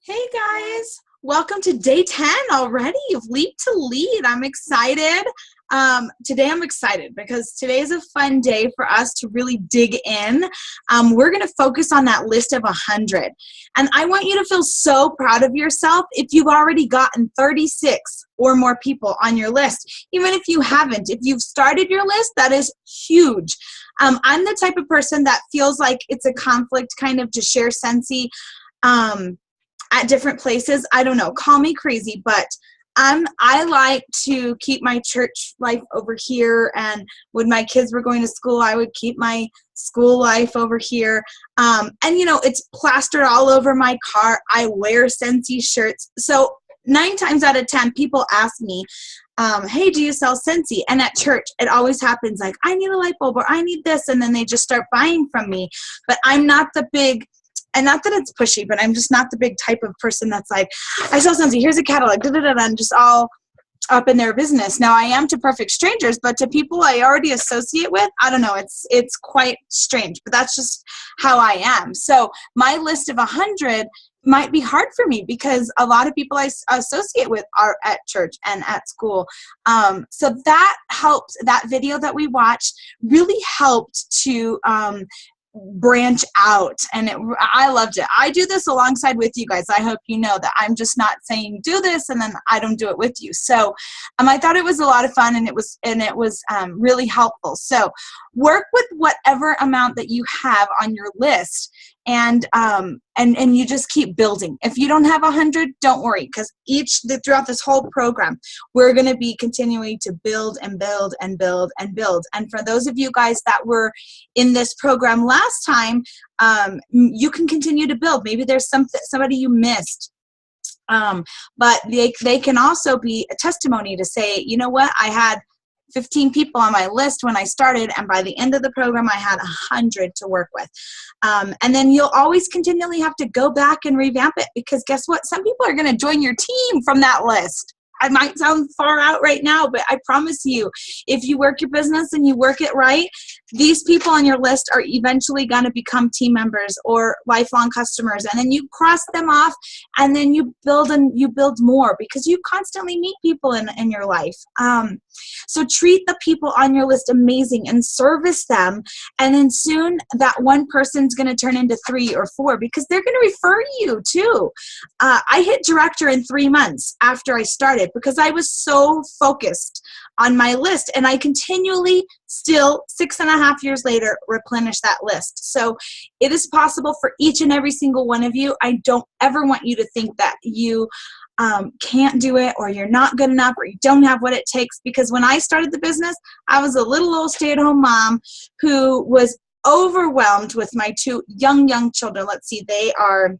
Hey guys, welcome to day 10 already of Leap to Lead. I'm excited. Today I'm excited because today is a fun day for us to really dig in. We're going to focus on that list of 100. And I want you to feel so proud of yourself if you've already gotten 36 or more people on your list. Even if you haven't, if you've started your list, that is huge. I'm the type of person that feels like it's a conflict kind of to share Scentsy at different places. I don't know, call me crazy, but I like to keep my church life over here, and when my kids were going to school, I would keep my school life over here. And you know, it's plastered all over my car. I wear Scentsy shirts. So 9 times out of 10, people ask me, hey, do you sell Scentsy? And at church, it always happens like, I need a light bulb or I need this. And then they just start buying from me. But I'm not the big, and not that it's pushy, but I'm just not the big type of person that's like, I sell Scentsy, here's a catalog, and just all up in their business. Now, I am to perfect strangers, but to people I already associate with, I don't know, it's quite strange, but that's just how I am. So my list of 100 might be hard for me because a lot of people I associate with are at church and at school. So that helped, that video that we watched really helped to branch out, and I loved it. I do this alongside with you guys. I hope you know that I'm just not saying do this and then I don't do it with you. So I thought it was a lot of fun, and it was really helpful. So work with whatever amount that you have on your list, and you just keep building. If you don't have 100, don't worry, because throughout this whole program, we're going to be continuing to build and build and build and build. And for those of you guys that were in this program last time, you can continue to build. Maybe there's somebody you missed. But they can also be a testimony to say, you know what, I had 15 people on my list when I started, and by the end of the program, I had 100 to work with. And then you'll always continually have to go back and revamp it, because guess what? Some people are going to join your team from that list. I might sound far out right now, but I promise you, if you work your business and you work it right, these people on your list are eventually going to become team members or lifelong customers. And then you cross them off, and then you build more, because you constantly meet people in your life. So treat the people on your list amazing and service them. And then soon that one person's going to turn into 3 or 4, because they're going to refer you too. I hit director in 3 months after I started, because I was so focused on my list, and I continually still 6.5 years later replenish that list. So it is possible for each and every single one of you. I don't ever want you to think that you can't do it, or you're not good enough, or you don't have what it takes, because when I started the business, I was a little old stay-at-home mom who was overwhelmed with my 2 young children. Let's see, they are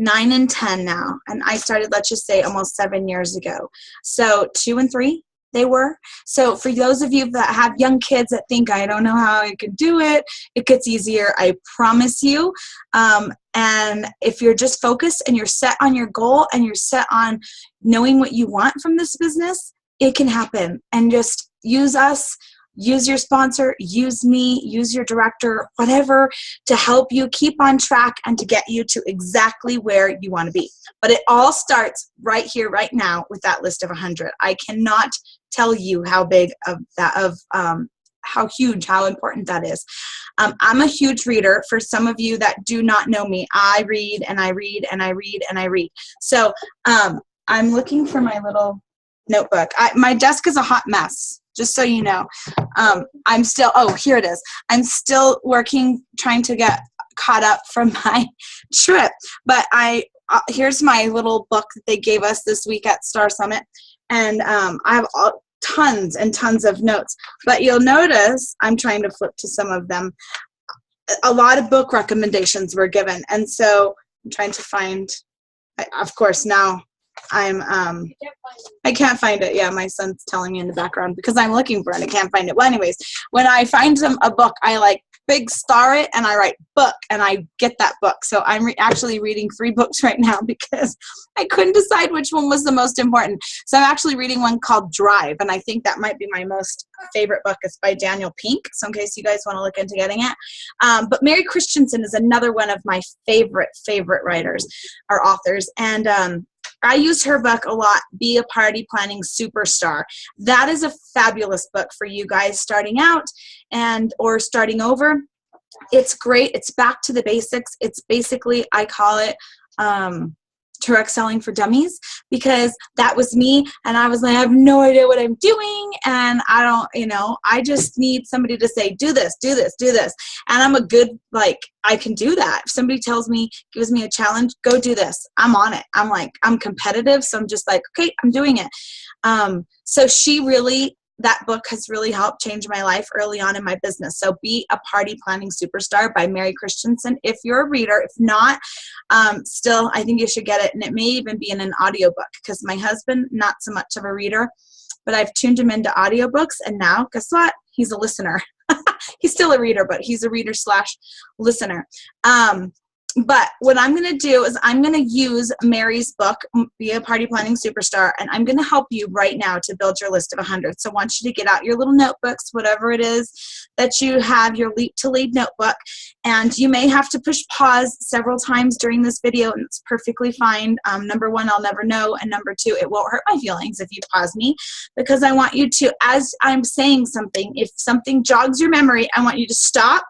9 and 10 now, and I started, let's just say, almost 7 years ago. So 2 and 3 they were. So for those of you that have young kids that think, I don't know how I could do it, it gets easier, I promise you. And if you're just focused and you're set on your goal and you're set on knowing what you want from this business, it can happen. And just use us. Use your sponsor, use me, use your director, whatever, to help you keep on track and to get you to exactly where you want to be. But it all starts right here, right now, with that list of 100. I cannot tell you how big of that, how huge, how important that is. I'm a huge reader. For some of you that do not know me, I read and I read and I read and I read. So I'm looking for my little notebook. My desk is a hot mess, just so you know. I'm still, here it is. I'm still working, trying to get caught up from my trip. But here's my little book that they gave us this week at Star Summit. And I have tons and tons of notes. But you'll notice, I'm trying to flip to some of them, a lot of book recommendations were given. And so I'm trying to find, of course, now I can't find it. Yeah, my son's telling me in the background because I'm looking for it. I can't find it. Well, anyways, when I find a book I like big star it, and I write book, and I get that book. So I'm actually reading 3 books right now because I couldn't decide which one was the most important. So I'm actually reading one called Drive, and I think that might be my most favorite book. It's by Daniel Pink, so in case you guys want to look into getting it. But Mary Christensen is another one of my favorite writers or authors, and I use her book a lot, Be a Party Planning Superstar. That is a fabulous book for you guys starting out or starting over. It's great. It's back to the basics. It's basically, I call it direct selling for dummies, because that was me, and I was like, I have no idea what I'm doing, and I don't, I just need somebody to say, do this, do this, do this. And I'm a good, I can do that. If somebody tells me, gives me a challenge, go do this, I'm on it. I'm competitive, so I'm just like, okay, I'm doing it. So that book has really helped change my life early on in my business. So Be a Party Planning Superstar by Mary Christensen. If you're a reader, if not, still, I think you should get it. And it may even be in an audiobook, because my husband, not so much of a reader, but I've tuned him into audiobooks. And now, guess what? He's a listener. He's still a reader, but he's a reader/listener. But what I'm going to do is I'm going to use Mary's book, Be a Party Planning Superstar, and I'm going to help you right now to build your list of 100. So I want you to get out your little notebooks, whatever it is that you have, your Leap to Lead notebook, and you may have to push pause several times during this video, and it's perfectly fine. Number 1, I'll never know, and number 2, it won't hurt my feelings if you pause me, because I want you to, as I'm saying something, if something jogs your memory, I want you to stop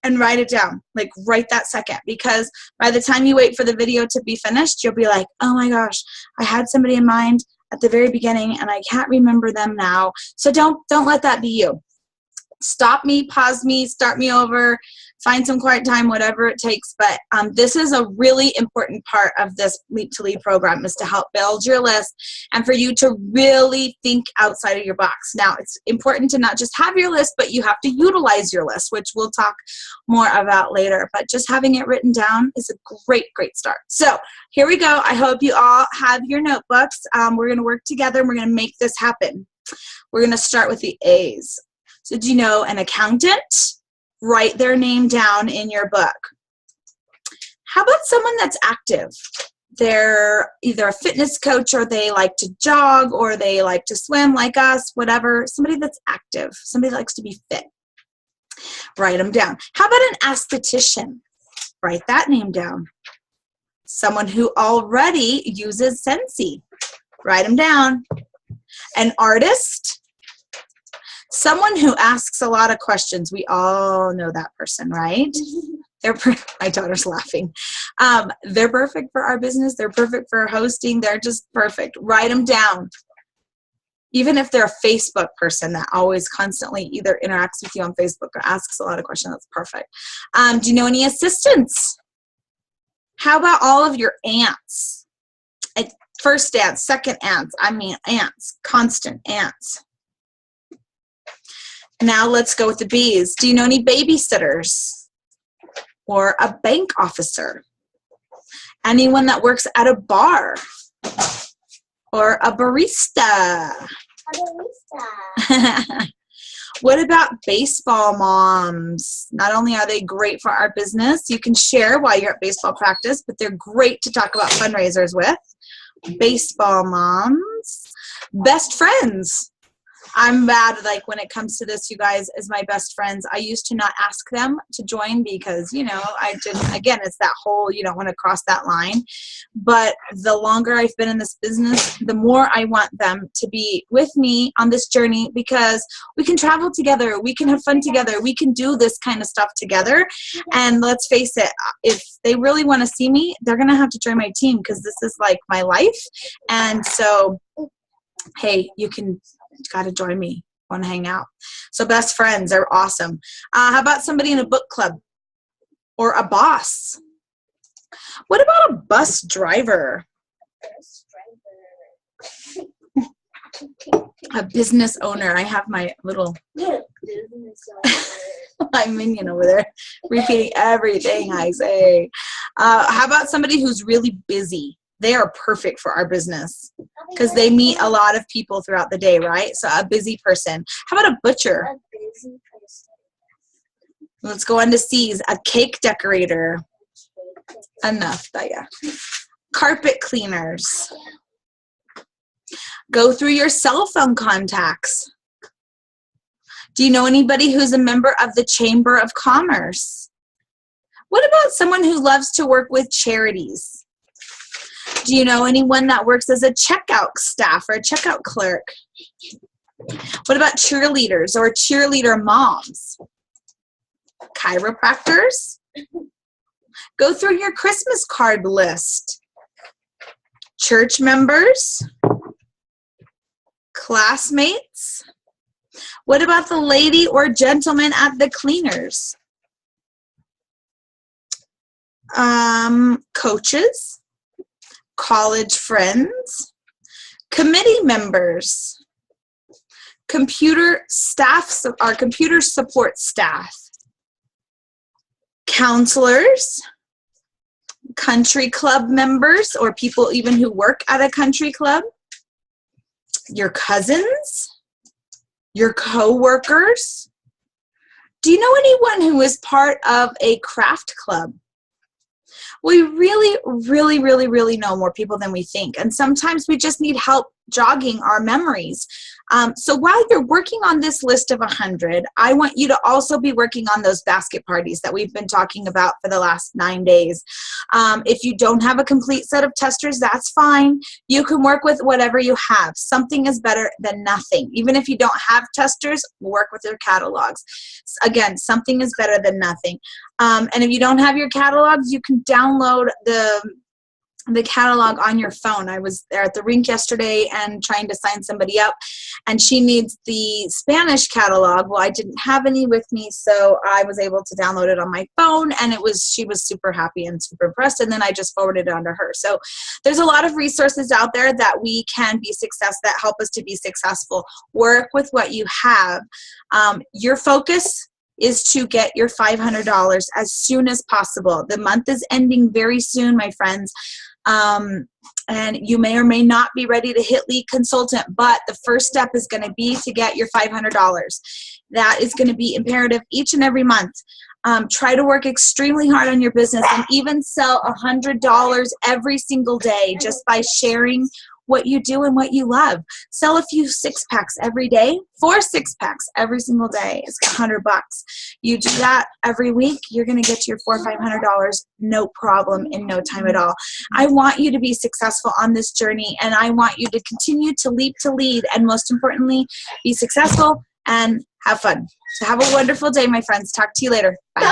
and write it down, right that second, because by the time you wait for the video to be finished, you'll be like, oh my gosh, I had somebody in mind at the very beginning and I can't remember them now. So don't let that be you. Stop me, pause me, start me over, find some quiet time, whatever it takes. But this is a really important part of this Leap to Lead program, is to help build your list and for you to really think outside of your box. Now, it's important to not just have your list, but you have to utilize your list, which we'll talk more about later. But just having it written down is a great start. So here we go. I hope you all have your notebooks. We're going to work together and we're going to make this happen. We're going to start with the A's. So do you know an accountant? Write their name down in your book. How about someone that's active? They're either a fitness coach, or they like to jog, or they like to swim like us, whatever. Somebody that's active, somebody that likes to be fit. Write them down. How about an aesthetician? Write that name down. Someone who already uses Scentsy. Write them down. An artist? Someone who asks a lot of questions. We all know that person, right? My daughter's laughing. They're perfect for our business. They're perfect for hosting. They're just perfect. Write them down. Even if they're a Facebook person that always constantly either interacts with you on Facebook or asks a lot of questions, that's perfect. Do you know any assistants? How about all of your aunts? First aunts, second aunts, aunts, constant aunts. Now let's go with the B's. Do you know any babysitters or a bank officer? Anyone that works at a bar or a barista? What about baseball moms? Not only are they great for our business, you can share while you're at baseball practice, but they're great to talk about fundraisers with. Baseball moms. Best friends. I'm bad, when it comes to this, you guys, as my best friends, I used to not ask them to join because, I didn't, again, it's that whole, you don't want to cross that line. But the longer I've been in this business, the more I want them to be with me on this journey, because we can travel together, we can have fun together, we can do this kind of stuff together. And let's face it, if they really want to see me, they're going to have to join my team, because this is like my life. And so, hey, got to join me, want to hang out. So best friends are awesome. How about somebody in a book club or a boss? What about a bus driver? A business owner. I have my little my minion over there repeating everything I say. How about somebody who's really busy? They are perfect for our business because they meet a lot of people throughout the day, right? So a busy person. How about a butcher? Let's go on to C's. A cake decorator. Enough, yeah. Carpet cleaners. Go through your cell phone contacts. Do you know anybody who's a member of the Chamber of Commerce? What about someone who loves to work with charities? Do you know anyone that works as a checkout staff or a checkout clerk? What about cheerleaders or cheerleader moms? Chiropractors? Go through your Christmas card list. Church members? Classmates? What about the lady or gentleman at the cleaners? Coaches? College friends? Committee members? Computer staff or computer support staff? Counselors? Country club members or people even who work at a country club? Your cousins? Your co-workers? Do you know anyone who is part of a craft club? We really know more people than we think. And sometimes we just need help jogging our memories. So while you're working on this list of 100, I want you to also be working on those basket parties that we've been talking about for the last 9 days. If you don't have a complete set of testers, that's fine. You can work with whatever you have. Something is better than nothing. Even if you don't have testers, work with your catalogs. Again, something is better than nothing. And if you don't have your catalogs, you can download the catalog on your phone. I was there at the rink yesterday and trying to sign somebody up, and she needs the Spanish catalog. Well, I didn't have any with me, so I was able to download it on my phone, and she was super happy and super impressed, and then I just forwarded it on to her. So there's a lot of resources out there that we can be that help us to be successful. Work with what you have. Your focus is to get your $500 as soon as possible. The month is ending very soon, my friends. And you may or may not be ready to hit lead consultant, but the first step is going to be to get your $500. That is going to be imperative each and every month. Try to work extremely hard on your business and even sell $100 every single day just by sharing what you do and what you love. Sell a few 6-packs every day. 4 6-packs every single day is $100. You do that every week, you're going to get to your $400 or $500 no problem in no time at all. I want you to be successful on this journey, and I want you to continue to leap to lead, and most importantly, be successful and have fun. So have a wonderful day, my friends. Talk to you later. Bye.